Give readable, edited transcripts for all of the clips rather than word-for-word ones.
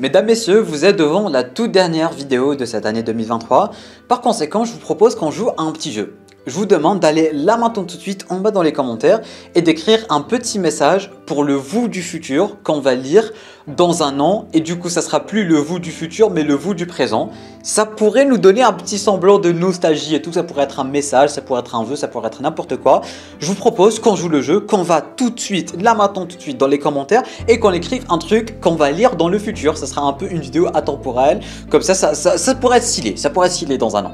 Mesdames, messieurs, vous êtes devant la toute dernière vidéo de cette année 2023. Par conséquent, je vous propose qu'on joue à un petit jeu. Je vous demande d'aller là maintenant tout de suite en bas dans les commentaires et d'écrire un petit message pour le vous du futur qu'on va lire dans un an. Et du coup, ça sera plus le vous du futur, mais le vous du présent. Ça pourrait nous donner un petit semblant de nostalgie et tout. Ça pourrait être un message, ça pourrait être un vœu, ça pourrait être n'importe quoi. Je vous propose qu'on joue le jeu, qu'on va tout de suite, là maintenant tout de suite dans les commentaires et qu'on écrive un truc qu'on va lire dans le futur. Ça sera un peu une vidéo atemporelle. Comme ça pourrait être stylé. Ça pourrait être stylé dans un an.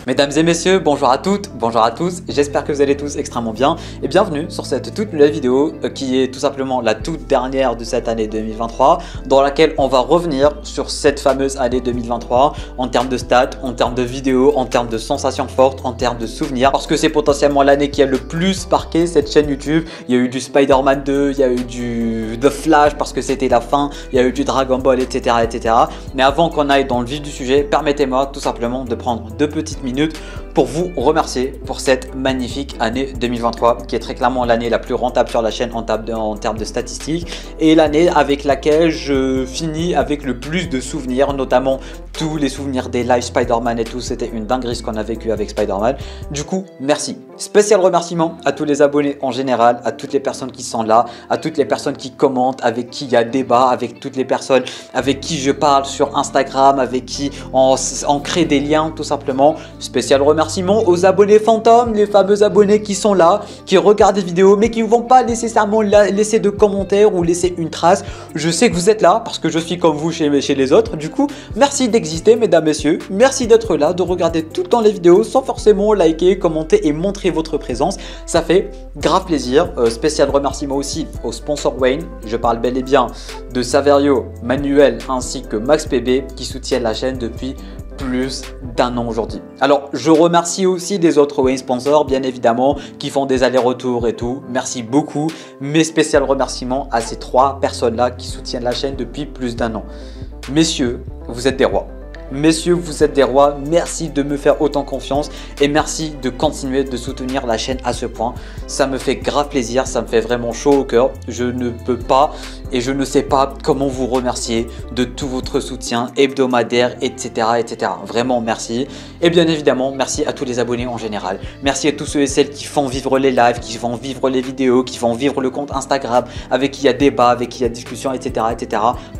Mesdames et messieurs, bonjour à toutes, bonjour à tous, j'espère que vous allez tous extrêmement bien et bienvenue sur cette toute nouvelle vidéo qui est tout simplement la toute dernière de cette année 2023 dans laquelle on va revenir sur cette fameuse année 2023 en termes de stats, en termes de vidéos, en termes de sensations fortes, en termes de souvenirs parce que c'est potentiellement l'année qui a le plus marqué cette chaîne YouTube. Il y a eu du Spider-Man 2, il y a eu du The Flash parce que c'était la fin, il y a eu du Dragon Ball, etc. Mais avant qu'on aille dans le vif du sujet, permettez-moi tout simplement de prendre 2 petites minutes pour vous remercier pour cette magnifique année 2023 qui est très clairement l'année la plus rentable sur la chaîne en termes de statistiques et l'année avec laquelle je finis avec le plus de souvenirs, notamment tous les souvenirs des live Spider-Man et tout. C'était une dinguerie ce qu'on a vécu avec Spider-Man. Du coup, merci. Spécial remerciement à tous les abonnés en général, à toutes les personnes qui sont là, à toutes les personnes qui commentent, avec qui il y a débat, avec toutes les personnes avec qui je parle sur Instagram, avec qui on crée des liens tout simplement. Spécial remerciement aux abonnés fantômes, les fameux abonnés qui sont là, qui regardent des vidéos mais qui ne vont pas nécessairement laisser de commentaires ou laisser une trace. Je sais que vous êtes là parce que je suis comme vous chez les autres. Du coup, merci d'exister mesdames, messieurs. Merci d'être là, de regarder tout le temps les vidéos sans forcément liker, commenter et montrer votre présence. Ça fait grave plaisir. Spécial remerciement aussi au sponsor Wayne. Je parle bel et bien de Saverio, Manuel ainsi que Max PB qui soutiennent la chaîne depuis plus d'un an aujourd'hui. Alors je remercie aussi des autres Wayne sponsors bien évidemment qui font des allers-retours et tout. Merci beaucoup. Mes spécial remerciements à ces 3 personnes là qui soutiennent la chaîne depuis plus d'un an. Messieurs, vous êtes des rois. Messieurs, vous êtes des rois, merci de me faire autant confiance et merci de continuer de soutenir la chaîne à ce point. Ça me fait grave plaisir, ça me fait vraiment chaud au cœur. Je ne peux pas et je ne sais pas comment vous remercier de tout votre soutien hebdomadaire, etc. Vraiment merci. Et bien évidemment, merci à tous les abonnés en général. Merci à tous ceux et celles qui font vivre les lives, qui font vivre les vidéos, qui font vivre le compte Instagram, avec qui il y a débat, avec qui il y a discussion, etc.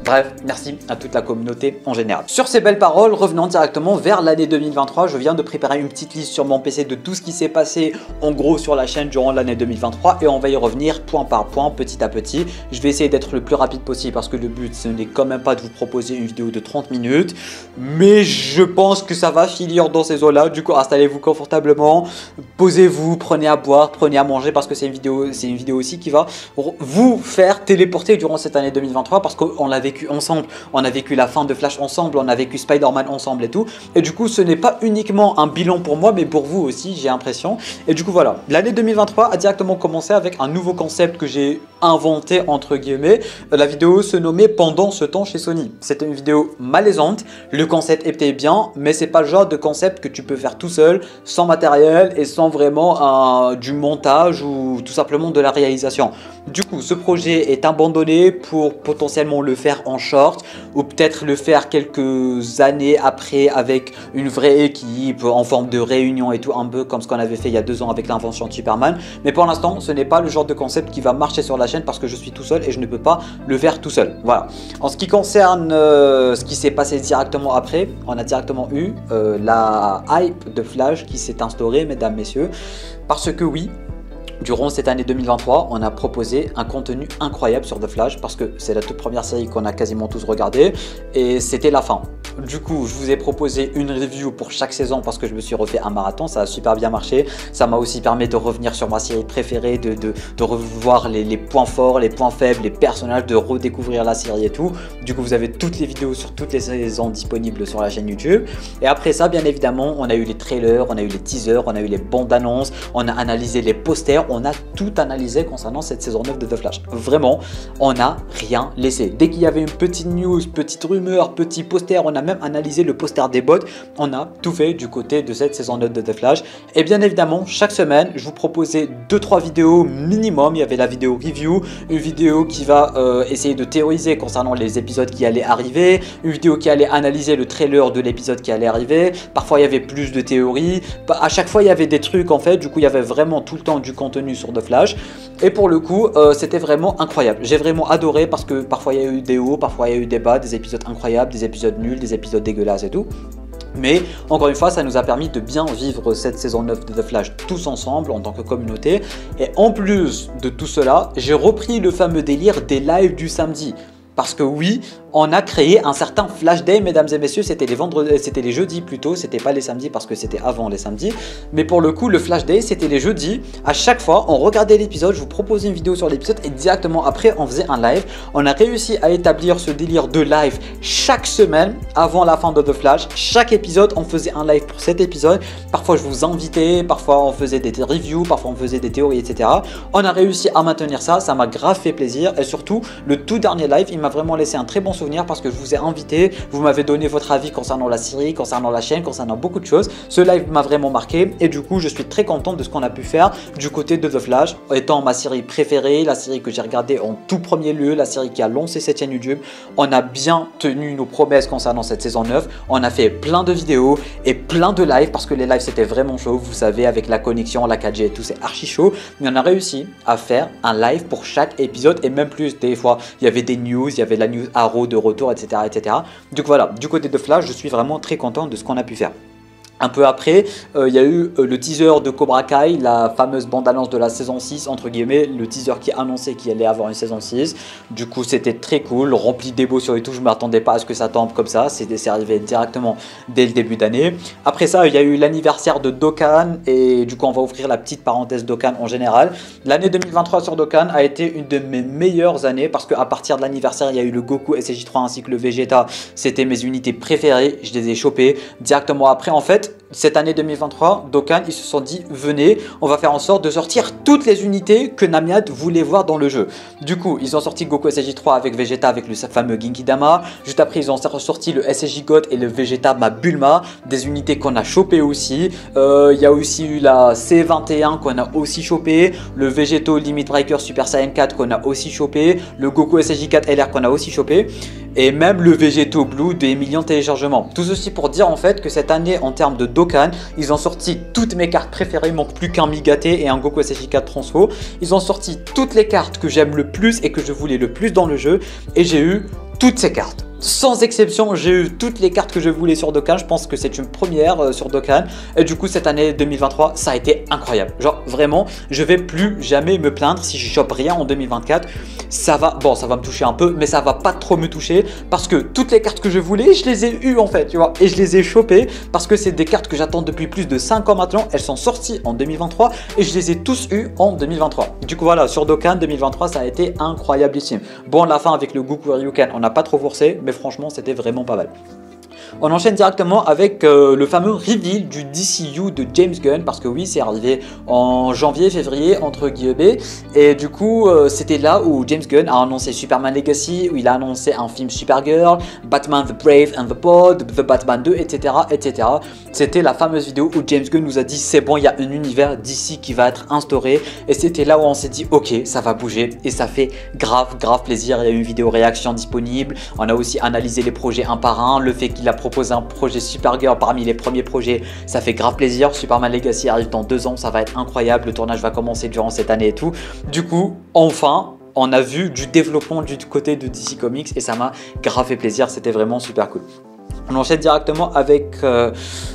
Bref, merci à toute la communauté en général. Sur ces belles paroles, revenons directement vers l'année 2023. Je viens de préparer une petite liste sur mon PC de tout ce qui s'est passé en gros sur la chaîne durant l'année 2023 et on va y revenir point par point, petit à petit. Je vais essayer d'être le plus rapide possible parce que le but ce n'est quand même pas de vous proposer une vidéo de 30 minutes, mais je pense que ça va finir dans ces eaux-là. Du coup, installez-vous confortablement, posez-vous, prenez à boire, prenez à manger parce que c'est une vidéo aussi qui va vous faire téléporter durant cette année 2023 parce qu'on l'a vécu ensemble. On a vécu la fin de Flash ensemble, on a vécu Spider-Man ensemble et tout. Et du coup, ce n'est pas uniquement un bilan pour moi, mais pour vous aussi, j'ai l'impression. Et du coup, voilà. L'année 2023 a directement commencé avec un nouveau concept que j'ai inventé, entre guillemets. La vidéo se nommait Pendant ce temps chez Sony. C'était une vidéo malaisante. Le concept était bien, mais c'est pas le genre de concept que tu peux faire tout seul, sans matériel et sans vraiment du montage ou tout simplement de la réalisation. Du coup, ce projet est abandonné pour potentiellement le faire en short ou peut-être le faire quelques années après avec une vraie équipe en forme de réunion et tout, un peu comme ce qu'on avait fait il y a 2 ans avec l'invention de Superman. Mais pour l'instant, ce n'est pas le genre de concept qui va marcher sur la chaîne parce que je suis tout seul et je ne peux pas le faire tout seul. Voilà. En ce qui concerne ce qui s'est passé directement après, on a directement eu la hype de Flash qui s'est instaurée, mesdames, messieurs, parce que oui, durant cette année 2023, on a proposé un contenu incroyable sur The Flash parce que c'est la toute première série qu'on a quasiment tous regardé et c'était la fin. Du coup, je vous ai proposé une review pour chaque saison parce que je me suis refait un marathon, ça a super bien marché. Ça m'a aussi permis de revenir sur ma série préférée, de revoir les points forts, les points faibles, les personnages, de redécouvrir la série et tout. Du coup, vous avez toutes les vidéos sur toutes les saisons disponibles sur la chaîne YouTube. Et après ça, bien évidemment, on a eu les trailers, on a eu les teasers, on a eu les bandes annonces, on a analysé les posters. on a tout analysé concernant cette saison 9 de The Flash. Vraiment, on n'a rien laissé. Dès qu'il y avait une petite news, petite rumeur, petit poster, on a même analysé le poster des bots. On a tout fait du côté de cette saison 9 de The Flash. Et bien évidemment, chaque semaine, je vous proposais 2-3 vidéos minimum. Il y avait la vidéo review, une vidéo qui va essayer de théoriser concernant les épisodes qui allaient arriver, une vidéo qui allait analyser le trailer de l'épisode qui allait arriver. Parfois, il y avait plus de théories. À chaque fois, il y avait des trucs en fait. Du coup, il y avait vraiment tout le temps du contenu sur The Flash. Et pour le coup, c'était vraiment incroyable. J'ai vraiment adoré parce que parfois, il y a eu des hauts, parfois, il y a eu des bas, des épisodes incroyables, des épisodes nuls, des épisodes dégueulasses et tout. Mais encore une fois, ça nous a permis de bien vivre cette saison 9 de The Flash tous ensemble en tant que communauté. Et en plus de tout cela, j'ai repris le fameux délire des lives du samedi. Parce que oui, on a créé un certain Flash Day, mesdames et messieurs, c'était les vendredis, c'était les jeudis plutôt, c'était pas les samedis parce que c'était avant les samedis. Mais pour le coup, le Flash Day, c'était les jeudis. À chaque fois, on regardait l'épisode, je vous proposais une vidéo sur l'épisode et directement après, on faisait un live. On a réussi à établir ce délire de live chaque semaine avant la fin de The Flash. Chaque épisode, on faisait un live pour cet épisode. Parfois, je vous invitais, parfois on faisait des reviews, parfois on faisait des théories, etc. On a réussi à maintenir ça, ça m'a grave fait plaisir. Et surtout, le tout dernier live, il m'a vraiment laissé un très bon souvenir parce que je vous ai invité, vous m'avez donné votre avis concernant la série, concernant la chaîne, concernant beaucoup de choses. Ce live m'a vraiment marqué et du coup je suis très content de ce qu'on a pu faire du côté de The Flash, étant ma série préférée, la série que j'ai regardée en tout premier lieu, la série qui a lancé cette chaîne YouTube. On a bien tenu nos promesses concernant cette saison 9, on a fait plein de vidéos et plein de lives parce que les lives c'était vraiment chaud, vous savez, avec la connexion, la 4G et tout, c'est archi chaud, mais on a réussi à faire un live pour chaque épisode et même plus. Des fois il y avait des news, il y avait la news Arrow de retour, etc., etc. Donc voilà, du côté de Flash, je suis vraiment très content de ce qu'on a pu faire. Un peu après, il y a eu le teaser de Cobra Kai, la fameuse bande-annonce de la saison 6, entre guillemets, le teaser qui annonçait qu'il allait avoir une saison 6. Du coup, c'était très cool, rempli d'émotions et tout, je ne m'attendais pas à ce que ça tombe comme ça, c'est arrivé directement dès le début d'année. Après ça, il y a eu l'anniversaire de Dokkan, et du coup, on va ouvrir la petite parenthèse Dokkan en général. L'année 2023 sur Dokkan a été une de mes meilleures années, parce qu'à partir de l'anniversaire, il y a eu le Goku SSJ3 ainsi que le Vegeta, c'était mes unités préférées, je les ai chopées directement après. En fait, cette année 2023, Dokkan, ils se sont dit, venez, on va faire en sorte de sortir toutes les unités que Namiad voulait voir dans le jeu. Du coup, ils ont sorti Goku SSJ3 avec Vegeta, avec le fameux Genki-Dama. Juste après, ils ont sorti le SSJ God et le Vegeta Bulma, des unités qu'on a chopées aussi. Il y a aussi eu la C21 qu'on a aussi chopé, le Vegeto Limit Breaker Super Saiyan 4 qu'on a aussi chopé, le Goku SSJ4 LR qu'on a aussi chopé, et même le Vegeto Blue des millions de téléchargements. Tout ceci pour dire en fait que cette année, en termes de Dokkan, ils ont sorti toutes mes cartes préférées, il manque plus qu'un Migaté et un Goku SSJ4 Transfo. Ils ont sorti toutes les cartes que j'aime le plus et que je voulais le plus dans le jeu, et j'ai eu toutes ces cartes. Sans exception, j'ai eu toutes les cartes que je voulais sur Dokkan. Je pense que c'est une première sur Dokkan. Et du coup, cette année 2023, ça a été incroyable. Genre, vraiment, je vais plus jamais me plaindre si je chope rien en 2024. Ça va, bon, ça va me toucher un peu, mais ça va pas trop me toucher parce que toutes les cartes que je voulais, je les ai eues en fait, tu vois. Et je les ai chopées parce que c'est des cartes que j'attends depuis plus de 5 ans maintenant. Elles sont sorties en 2023 et je les ai tous eues en 2023. Du coup, voilà, sur Dokkan 2023, ça a été incroyablissime. Bon, la fin avec le Goku Ryuken, on n'a pas trop forcé, mais franchement, c'était vraiment pas mal. On enchaîne directement avec le fameux reveal du DCU de James Gunn, parce que oui, c'est arrivé en janvier-février entre guillemets, et du coup c'était là où James Gunn a annoncé Superman Legacy, où il a annoncé un film Supergirl, Batman the Brave and the Bold, The Batman 2, etc. etc. C'était la fameuse vidéo où James Gunn nous a dit c'est bon, il y a un univers DC qui va être instauré, et c'était là où on s'est dit ok, ça va bouger, et ça fait grave plaisir. Il y a eu une vidéo réaction disponible, on a aussi analysé les projets un par un, le fait qu'il a proposé un projet Supergirl parmi les premiers projets, ça fait grave plaisir. Superman Legacy arrive dans 2 ans, ça va être incroyable, le tournage va commencer durant cette année et tout. Du coup, enfin, on a vu du développement du côté de DC Comics et ça m'a grave fait plaisir, c'était vraiment super cool. On enchaîne directement avec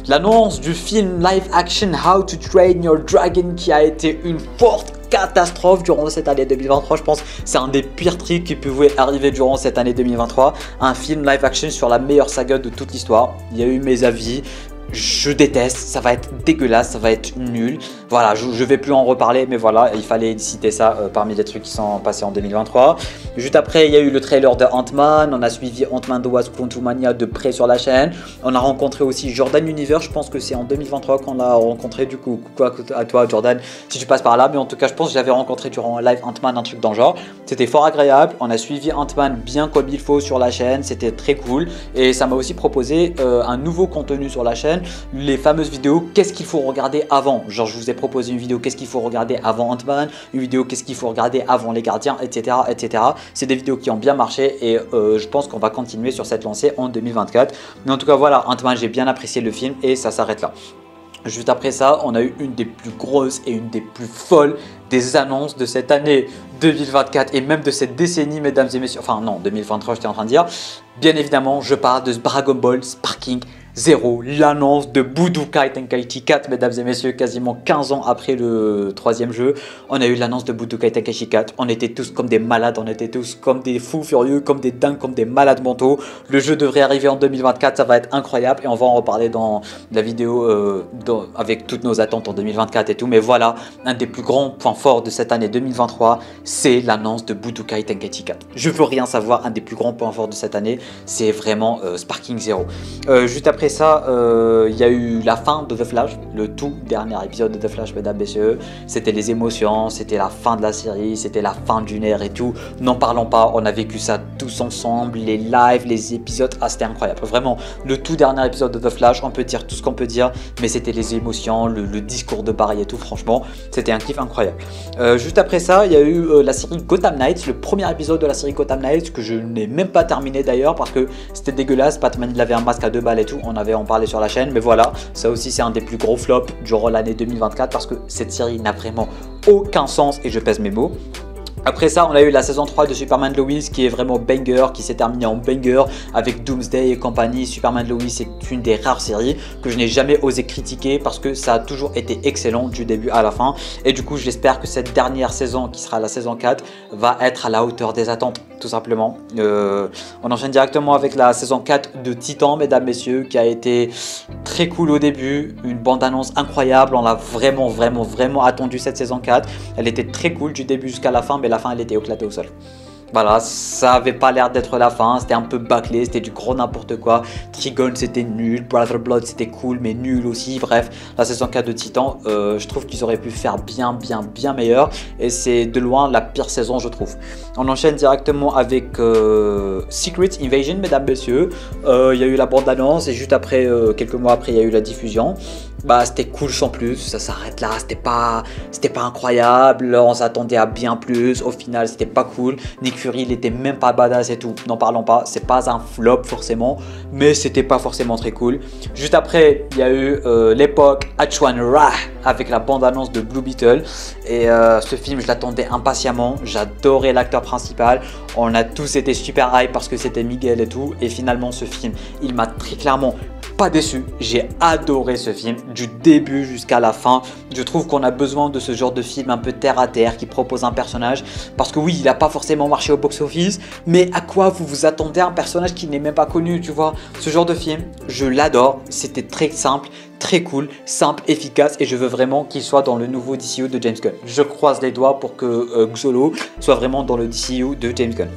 l'annonce du film live action How to Train Your Dragon qui a été une forte catastrophe durant cette année 2023. Je pense que c'est un des pires trucs qui pouvaient arriver durant cette année 2023. Un film live action sur la meilleure saga de toute l'histoire. Il y a eu mes avis. Je déteste, ça va être dégueulasse, ça va être nul. Voilà, je vais plus en reparler, mais voilà, il fallait citer ça parmi les trucs qui sont passés en 2023. Juste après, il y a eu le trailer de Ant-Man, on a suivi Ant-Man The Wasp: Quantumania de près sur la chaîne. On a rencontré aussi Jordan Universe, je pense que c'est en 2023 qu'on l'a rencontré, du coup, coucou à toi Jordan, si tu passes par là, mais en tout cas, je pense que je l'avais rencontré durant un live Ant-Man, un truc dans le genre. C'était fort agréable, on a suivi Ant-Man bien comme il faut sur la chaîne, c'était très cool, et ça m'a aussi proposé un nouveau contenu sur la chaîne, les fameuses vidéos qu'est-ce qu'il faut regarder avant. Genre, je vous ai proposé une vidéo qu'est-ce qu'il faut regarder avant Ant-Man, une vidéo qu'est-ce qu'il faut regarder avant les Gardiens, etc. etc. C'est des vidéos qui ont bien marché et je pense qu'on va continuer sur cette lancée en 2024. Mais en tout cas, voilà, Ant-Man, j'ai bien apprécié le film et ça s'arrête là. Juste après ça, on a eu une des plus grosses et une des plus folles des annonces de cette année 2024 et même de cette décennie, mesdames et messieurs. Enfin non, 2023, j'étais en train de dire. Bien évidemment, je parle de Dragon Ball Sparking Zero, l'annonce de Budokai Tenkaichi 4, mesdames et messieurs, quasiment 15 ans après le troisième jeu. On a eu l'annonce de Budokai Tenkaichi 4. On était tous comme des malades, on était tous comme des fous furieux, comme des dingues, comme des malades mentaux. Le jeu devrait arriver en 2024, ça va être incroyable et on va en reparler dans la vidéo avec toutes nos attentes en 2024 et tout. Mais voilà, un des plus grands points forts de cette année 2023, c'est l'annonce de Budokai Tenkaichi 4. Je veux rien savoir, un des plus grands points forts de cette année, c'est vraiment Sparking Zero. Juste après ça, il y a eu la fin de The Flash, le tout dernier épisode de The Flash, mesdames et messieurs. C'était les émotions, c'était la fin de la série, c'était la fin d'une ère et tout. N'en parlons pas, on a vécu ça tous ensemble, les lives, les épisodes, ah c'était incroyable. Vraiment, le tout dernier épisode de The Flash, on peut dire tout ce qu'on peut dire, mais c'était les émotions, le discours de Barry et tout, franchement, c'était un kiff incroyable. Juste après ça, il y a eu la série Gotham Knights, le premier épisode de la série Gotham Knights, que je n'ai même pas terminé d'ailleurs, parce que c'était dégueulasse. Batman il avait un masque à 2 balles et tout, on avait en parlé sur la chaîne, mais voilà, ça aussi c'est un des plus gros flops durant l'année 2024 parce que cette série n'a vraiment aucun sens et je pèse mes mots. Après ça, on a eu la saison 3 de Superman Lois qui est vraiment banger, qui s'est terminée en banger avec Doomsday et compagnie. Superman Lois est une des rares séries que je n'ai jamais osé critiquer parce que ça a toujours été excellent du début à la fin. Et du coup, j'espère que cette dernière saison, qui sera la saison 4, va être à la hauteur des attentes, tout simplement. On enchaîne directement avec la saison 4 de Titan, mesdames, messieurs, qui a été très cool au début. Une bande-annonce incroyable, on l'a vraiment attendu cette saison 4. Elle était très cool du début jusqu'à la fin, mais la fin elle était éclatée au sol. Voilà, ça avait pas l'air d'être la fin, c'était un peu bâclé, c'était du gros n'importe quoi. Trigon c'était nul, Brother Blood c'était cool mais nul aussi. Bref, la saison 4 de Titan, je trouve qu'ils auraient pu faire bien meilleur et c'est de loin la pire saison je trouve. On enchaîne directement avec Secret Invasion, mesdames, messieurs. Il y a eu la bande annonce et juste après, quelques mois après, il y a eu la diffusion. Bah c'était cool sans plus, ça s'arrête là, c'était pas incroyable, on s'attendait à bien plus, au final c'était pas cool. Nick Fury il était même pas badass et tout, n'en parlons pas, c'est pas un flop forcément, mais c'était pas forcément très cool. Juste après il y a eu l'époque H1 Ra avec la bande annonce de Blue Beetle et ce film je l'attendais impatiemment, j'adorais l'acteur principal, on a tous été super hype parce que c'était Miguel et tout et finalement ce film il m'a très clairement pas déçu, j'ai adoré ce film du début jusqu'à la fin. Je trouve qu'on a besoin de ce genre de film un peu terre à terre qui propose un personnage parce que oui il n'a pas forcément marché au box office mais à quoi vous vous attendez à un personnage qui n'est même pas connu, tu vois. Ce genre de film je l'adore, c'était très simple, très cool, simple, efficace et je veux vraiment qu'il soit dans le nouveau DCU de James Gunn. Je croise les doigts pour que Xolo soit vraiment dans le DCU de James Gunn.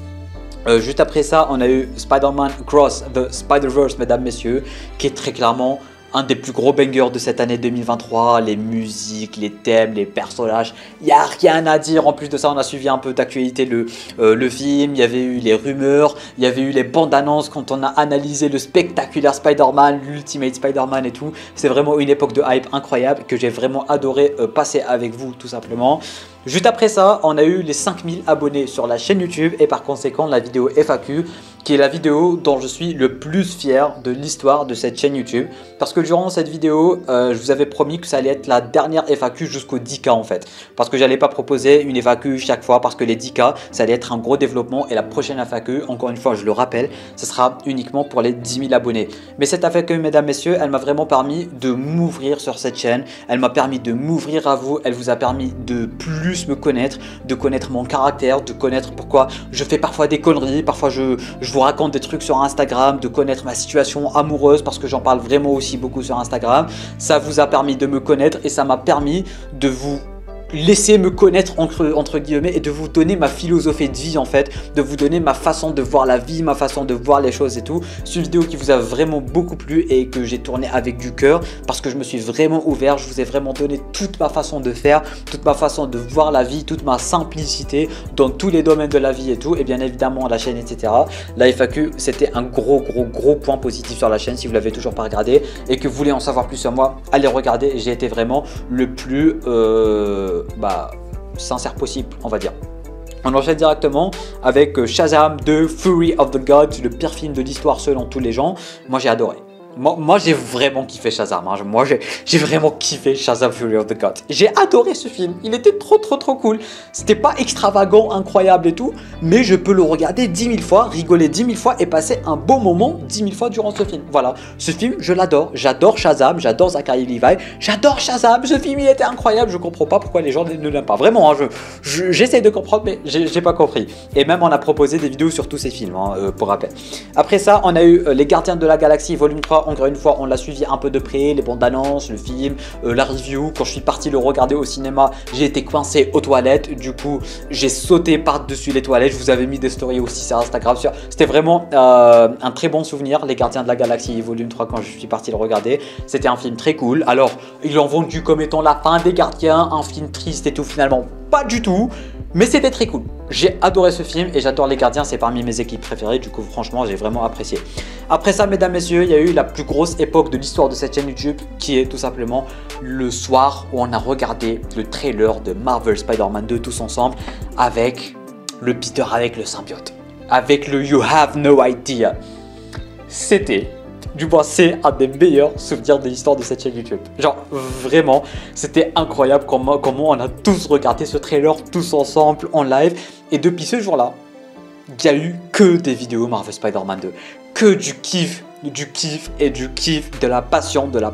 Juste après ça, on a eu Spider-Man Across the Spider-Verse, mesdames, messieurs, qui est très clairement un des plus gros bangers de cette année 2023, les musiques, les thèmes, les personnages, il n'y a rien à dire. En plus de ça, on a suivi un peu d'actualité le film, il y avait eu les rumeurs, il y avait eu les bandes annonces quand on a analysé le spectaculaire Spider-Man, l'Ultimate Spider-Man et tout. C'est vraiment une époque de hype incroyable que j'ai vraiment adoré passer avec vous tout simplement. Juste après ça, on a eu les 5000 abonnés sur la chaîne YouTube et par conséquent la vidéo FAQ qui est la vidéo dont je suis le plus fier de l'histoire de cette chaîne YouTube. Parce que durant cette vidéo, je vous avais promis que ça allait être la dernière FAQ jusqu'au 10K en fait. Parce que j'allais pas proposer une FAQ chaque fois parce que les 10K, ça allait être un gros développement et la prochaine FAQ, encore une fois je le rappelle, ce sera uniquement pour les 10 000 abonnés. Mais cette FAQ, mesdames, messieurs, elle m'a vraiment permis de m'ouvrir sur cette chaîne. Elle m'a permis de m'ouvrir à vous, elle vous a permis de plus me connaître, de connaître mon caractère, de connaître pourquoi je fais parfois des conneries, parfois je vous raconte des trucs sur Instagram, de connaître ma situation amoureuse parce que j'en parle vraiment aussi beaucoup sur Instagram. Ça vous a permis de me connaître et ça m'a permis de vous laisser me connaître entre guillemets et de vous donner ma philosophie de vie en fait, de vous donner ma façon de voir la vie, ma façon de voir les choses et tout. C'est une vidéo qui vous a vraiment beaucoup plu et que j'ai tourné avec du cœur parce que je me suis vraiment ouvert, je vous ai vraiment donné toute ma façon de faire, toute ma façon de voir la vie, toute ma simplicité dans tous les domaines de la vie et tout, et bien évidemment la chaîne etc. La FAQ c'était un gros point positif sur la chaîne. Si vous l'avez toujours pas regardé et que vous voulez en savoir plus sur moi, allez regarder, j'ai été vraiment le plus sincère possible, on va dire. On enchaîne directement avec Shazam 2 Fury of the Gods, le pire film de l'histoire selon tous les gens. Moi j'ai adoré. Moi j'ai vraiment kiffé Shazam, hein. Moi j'ai vraiment kiffé Shazam Fury of the Gods. J'ai adoré ce film, il était trop cool. C'était pas extravagant, incroyable et tout, mais je peux le regarder 10 000 fois, rigoler 10 000 fois et passer un bon moment 10 000 fois durant ce film. Voilà, ce film je l'adore, j'adore Shazam, j'adore Zachary Levi, j'adore Shazam, ce film il était incroyable, je comprends pas pourquoi les gens ne l'aiment pas. Vraiment, hein, j'essaie de comprendre mais j'ai pas compris. Et même on a proposé des vidéos sur tous ces films, hein, pour rappel. Après ça, on a eu Les Gardiens de la Galaxie volume 3. Encore une fois, on l'a suivi un peu de près, les bandes annonces, le film, la review. Quand je suis parti le regarder au cinéma, j'ai été coincé aux toilettes. Du coup, j'ai sauté par-dessus les toilettes. Je vous avais mis des stories aussi sur Instagram. C'était vraiment un très bon souvenir, Les Gardiens de la Galaxie volume 3, quand je suis parti le regarder. C'était un film très cool. Alors, ils l'ont vendu comme étant la fin des Gardiens, un film triste et tout. Finalement, pas du tout. Mais c'était très cool. J'ai adoré ce film et j'adore Les Gardiens, c'est parmi mes équipes préférées. Du coup, franchement, j'ai vraiment apprécié. Après ça, mesdames, messieurs, il y a eu la plus grosse époque de l'histoire de cette chaîne YouTube qui est tout simplement le soir où on a regardé le trailer de Marvel Spider-Man 2 tous ensemble avec le Peter avec le symbiote, avec le You Have No Idea. C'était... Du moins, c'est un des meilleurs souvenirs de l'histoire de cette chaîne YouTube. Genre, vraiment, c'était incroyable comment on a tous regardé ce trailer tous ensemble en live. Et depuis ce jour-là, il n'y a eu que des vidéos Marvel Spider-Man 2. Que du kiff et du kiff, de la passion et de la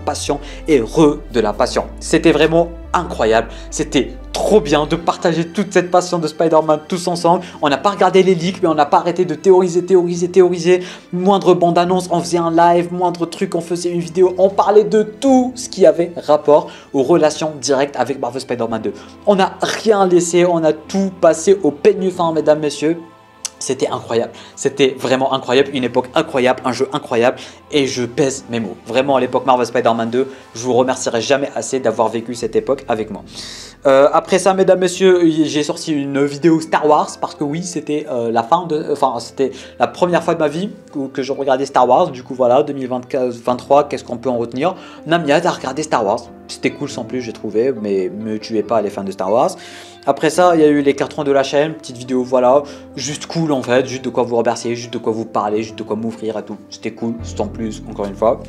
passion. C'était vraiment incroyable. C'était trop bien de partager toute cette passion de Spider-Man tous ensemble. On n'a pas regardé les leaks, mais on n'a pas arrêté de théoriser. Moindre bande-annonce, on faisait un live. Moindre truc, on faisait une vidéo. On parlait de tout ce qui avait rapport aux relations directes avec Marvel Spider-Man 2. On n'a rien laissé, on a tout passé au peigne fin, mesdames, messieurs. C'était incroyable, c'était vraiment incroyable, une époque incroyable, un jeu incroyable et je pèse mes mots. Vraiment à l'époque Marvel Spider-Man 2, je vous remercierai jamais assez d'avoir vécu cette époque avec moi. Après ça, mesdames, messieurs, j'ai sorti une vidéo Star Wars parce que oui, c'était c'était la première fois de ma vie que je regardais Star Wars. Du coup, voilà, 2023, qu'est-ce qu'on peut en retenir? Namiad a regardé Star Wars. C'était cool sans plus, j'ai trouvé, mais me tuez pas les fans de Star Wars. Après ça, il y a eu les cartons de la chaîne, petite vidéo, voilà, juste cool en fait, juste de quoi vous remercier, juste de quoi vous parler, juste de quoi m'ouvrir et tout. C'était cool, sans plus, encore une fois.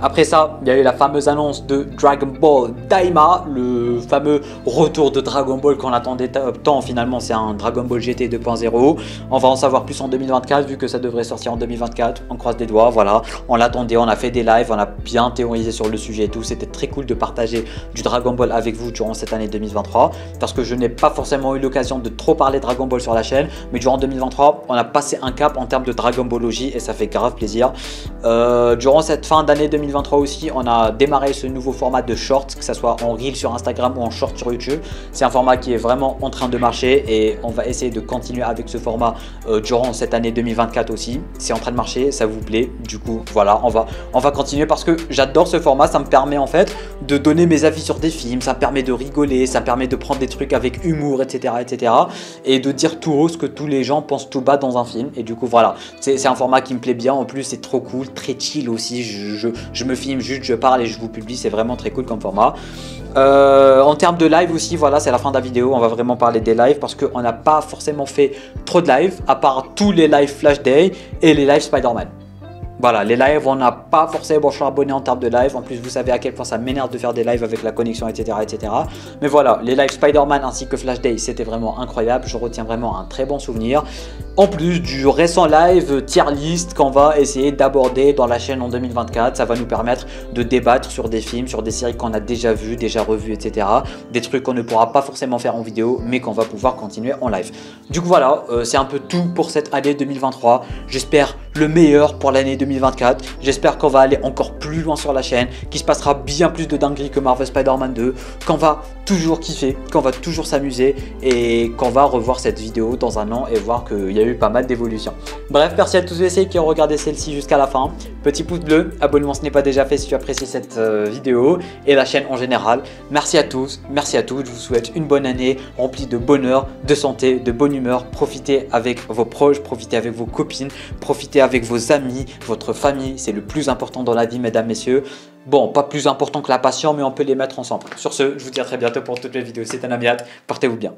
Après ça, il y a eu la fameuse annonce de Dragon Ball Daima, le fameux retour de Dragon Ball qu'on attendait tant. Finalement, c'est un Dragon Ball GT 2.0. On va en savoir plus en 2024 vu que ça devrait sortir en 2024. On croise des doigts, voilà. On l'attendait, on a fait des lives, on a bien théorisé sur le sujet et tout. C'était très cool de partager du Dragon Ball avec vous durant cette année 2023 parce que je n'ai pas forcément eu l'occasion de trop parler Dragon Ball sur la chaîne. Mais durant 2023, on a passé un cap en termes de Dragon Ballologie et ça fait grave plaisir. Durant cette fin d'année 2023 aussi, on a démarré ce nouveau format de shorts, que ce soit en reel sur Instagram ou en short sur YouTube. C'est un format qui est vraiment en train de marcher et on va essayer de continuer avec ce format durant cette année 2024 aussi. C'est en train de marcher, ça vous plaît. Du coup, voilà, on va continuer parce que j'adore ce format. Ça me permet en fait de donner mes avis sur des films, ça me permet de rigoler, ça me permet de prendre des trucs avec humour, etc. et de dire tout haut ce que tous les gens pensent tout bas dans un film. Et du coup, voilà, c'est un format qui me plaît bien. En plus, c'est trop cool, très chill aussi. Je me filme juste, je parle et je vous publie, c'est vraiment très cool comme format. En termes de live aussi, voilà, c'est la fin de la vidéo, on va vraiment parler des lives parce qu'on n'a pas forcément fait trop de live à part tous les lives Flash Day et les lives Spider-Man. Voilà, les lives, on n'a pas forcément charbonné en termes de live. En plus, vous savez à quel point ça m'énerve de faire des lives avec la connexion, etc., etc. Mais voilà, les lives Spider-Man ainsi que Flash Day, c'était vraiment incroyable. Je retiens vraiment un très bon souvenir. En plus du récent live tier list qu'on va essayer d'aborder dans la chaîne en 2024, ça va nous permettre de débattre sur des films, sur des séries qu'on a déjà vues, déjà revues, etc. Des trucs qu'on ne pourra pas forcément faire en vidéo, mais qu'on va pouvoir continuer en live. Du coup, voilà, c'est un peu tout pour cette année 2023. J'espère le meilleur pour l'année 2024. J'espère qu'on va aller encore plus loin sur la chaîne, qu'il se passera bien plus de dingueries que Marvel Spider-Man 2, qu'on va toujours kiffer, qu'on va toujours s'amuser et qu'on va revoir cette vidéo dans un an et voir qu'il y a eu pas mal d'évolutions. Bref, merci à tous ceux qui ont regardé celle-ci jusqu'à la fin. Petit pouce bleu, abonnement si ce n'est pas déjà fait si tu apprécies cette vidéo et la chaîne en général. Merci à tous, merci à toutes. Je vous souhaite une bonne année remplie de bonheur, de santé, de bonne humeur. Profitez avec vos proches, profitez avec vos copines, profitez avec vos amis, votre famille. C'est le plus important dans la vie, mesdames, messieurs. Bon, pas plus important que la passion, mais on peut les mettre ensemble. Sur ce, je vous dis à très bientôt pour toutes les vidéos. C'était Namiat, portez-vous bien.